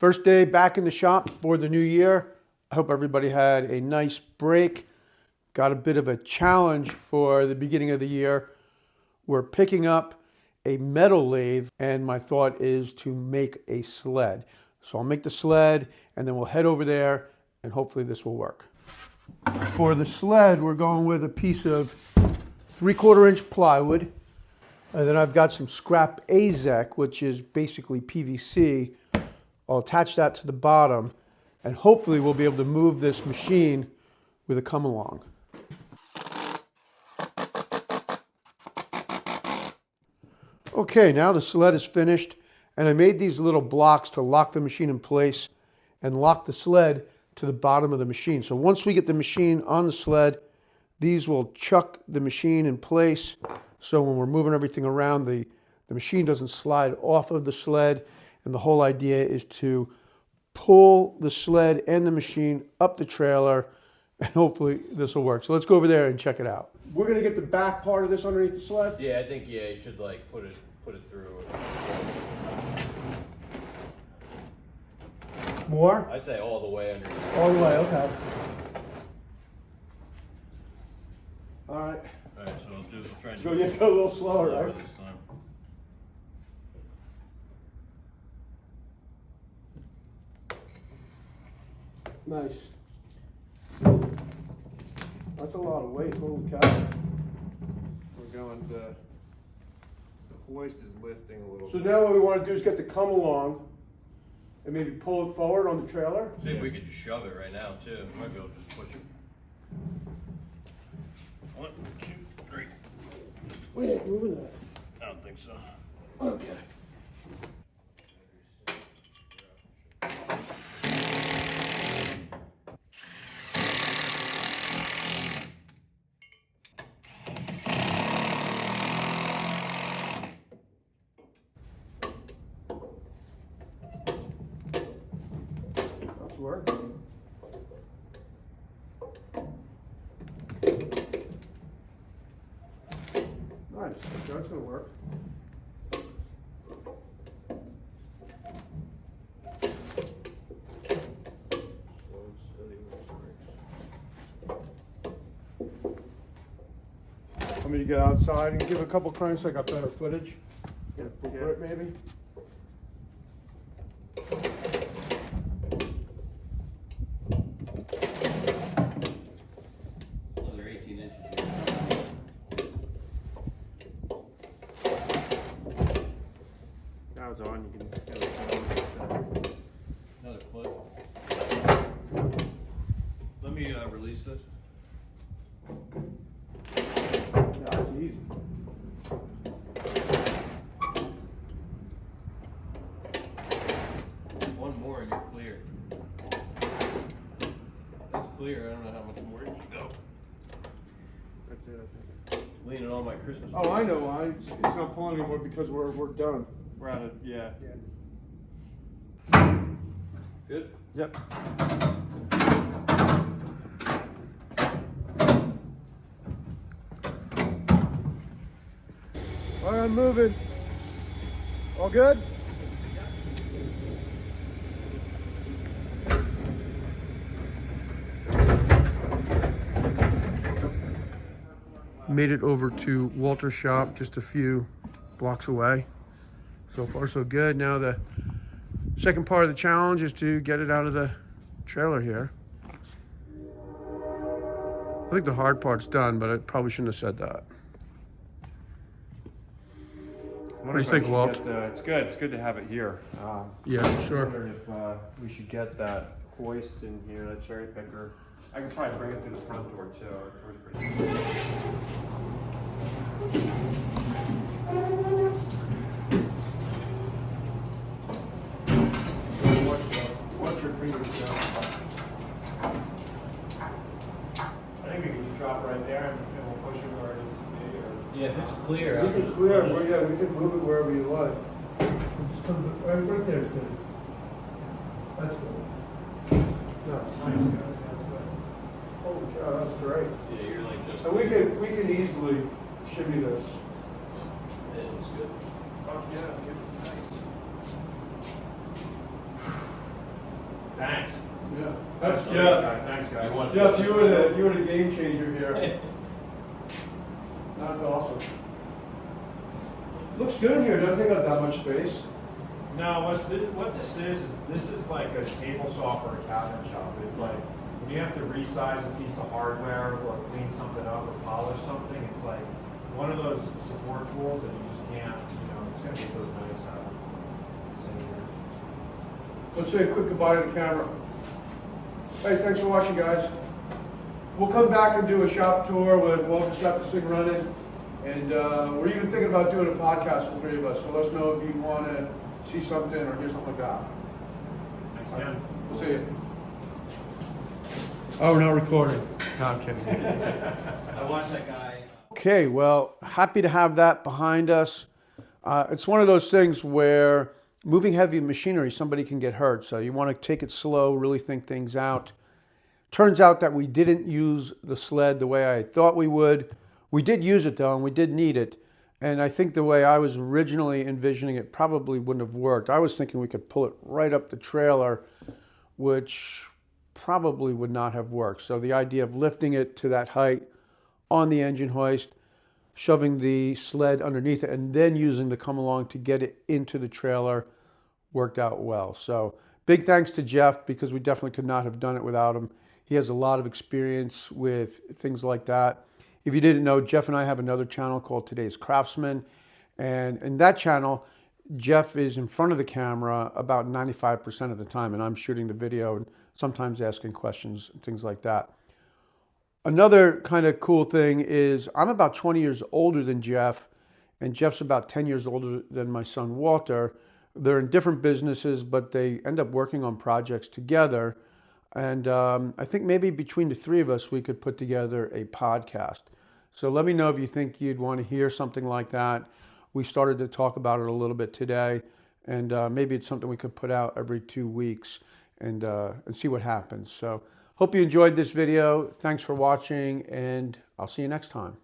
First day back in the shop for the new year. I hope everybody had a nice break. Got a bit of a challenge for the beginning of the year. We're picking up a metal lathe, and my thought is to make a sled. So I'll make the sled, and then we'll head over there, and hopefully this will work. For the sled, we're going with a piece of 3/4 inch plywood. And then I've got some scrap AZEK, which is basically PVC. I'll attach that to the bottom, and hopefully we'll be able to move this machine with a come along. Okay, now the sled is finished, and I made these little blocks to lock the machine in place and lock the sled to the bottom of the machine. So once we get the machine on the sled, these will chuck the machine in place. So when we're moving everything around, the machine doesn't slide off of the sled. And the whole idea is to pull the sled and the machine up the trailer, and hopefully this will work. So let's go over there and check it out. We're gonna get the back part of this underneath the sled? Yeah, I think you should like put it through. More? I'd say all the way underneath. All the way, okay. All right. Alright, so we'll try and Go a little slower, right? this time. Nice. That's a lot of weight, holy cow. We're going, the hoist is lifting a little So bit. now what we want to do is get the come along and maybe pull it forward on the trailer. See if we could just shove it right now too. We might be able to just push it. 1, 2, 3. We ain't moving that. I don't think so. Okay. That's working. Nice, that's gonna work. Want me to get outside and give a couple cranks so I got better footage? Get a full grip maybe? Another 18 inches. Now it's on, you can get it Another foot. Let me release this. Yeah, that's easy. One more and you're clear. That's clear. I don't know how much more you can go. That's it, I think. Leaning on my Christmas. Oh, I know why. It's not pulling anymore because we're done. We're out of, yeah. Good? Yep. All right, I'm moving. All good? Made it over to Walter's shop, just a few blocks away. So far, so good. Now the second part of the challenge is to get it out of the trailer here. I think the hard part's done, but I probably shouldn't have said that. What do you think, Walt? It's good. It's good to have it here. Yeah, I sure. wondered if we should get that hoist in here, that cherry picker. I can probably bring it through the front door too. Our door's pretty good. Watch your fingers down. I think we can just drop right there and we'll push it where it needs to be. Or... Yeah, if it's clear. We can clear it. Yeah, we can move it wherever you like. Just come right there is good. That's good. Nice. That's good. Holy cow, that's great. Yeah, you're like just. So we can easily shimmy this. Yeah, it's good. Oh, yeah, nice. Thanks. Yeah, that's great, Jeff. guys. Thanks, guys. You want- Jeff, you were the game changer here. That's awesome. Looks good in here. Doesn't take up that much space. No, what this is like a table saw for a cabinet shop. It's like when you have to resize a piece of hardware or clean something up or polish something, it's like one of those support tools that you just can't, it's gonna be really nice out of here. Let's say a quick goodbye to the camera. Hey, thanks for watching, guys. We'll come back and do a shop tour when Walter's got this thing running. And we're even thinking about doing a podcast with the three of us. So let us know if you want to see something or hear something like that. Thanks again. We'll see you. Oh, we're not recording. No, I'm kidding. I watched that guy. Okay, well, happy to have that behind us. It's one of those things where moving heavy machinery, somebody can get hurt. So you want to take it slow, really think things out. Turns out that we didn't use the sled the way I thought we would. We did use it though, and we did need it. And I think the way I was originally envisioning it probably wouldn't have worked. I was thinking we could pull it right up the trailer, which probably would not have worked. So the idea of lifting it to that height on the engine hoist, shoving the sled underneath it, and then using the come along to get it into the trailer worked out well. So big thanks to Jeff, because we definitely could not have done it without him. He has a lot of experience with things like that. If you didn't know, Jeff and I have another channel called Today's Craftsman. And in that channel, Jeff is in front of the camera about 95% of the time, and I'm shooting the video and sometimes asking questions and things like that. Another kind of cool thing is I'm about 20 years older than Jeff, and Jeff's about 10 years older than my son, Walter. They're in different businesses, but they end up working on projects together. And I think maybe between the three of us, we could put together a podcast. So let me know if you think you'd want to hear something like that. We started to talk about it a little bit today, and maybe it's something we could put out every 2 weeks and see what happens. So hope you enjoyed this video. Thanks for watching, and I'll see you next time.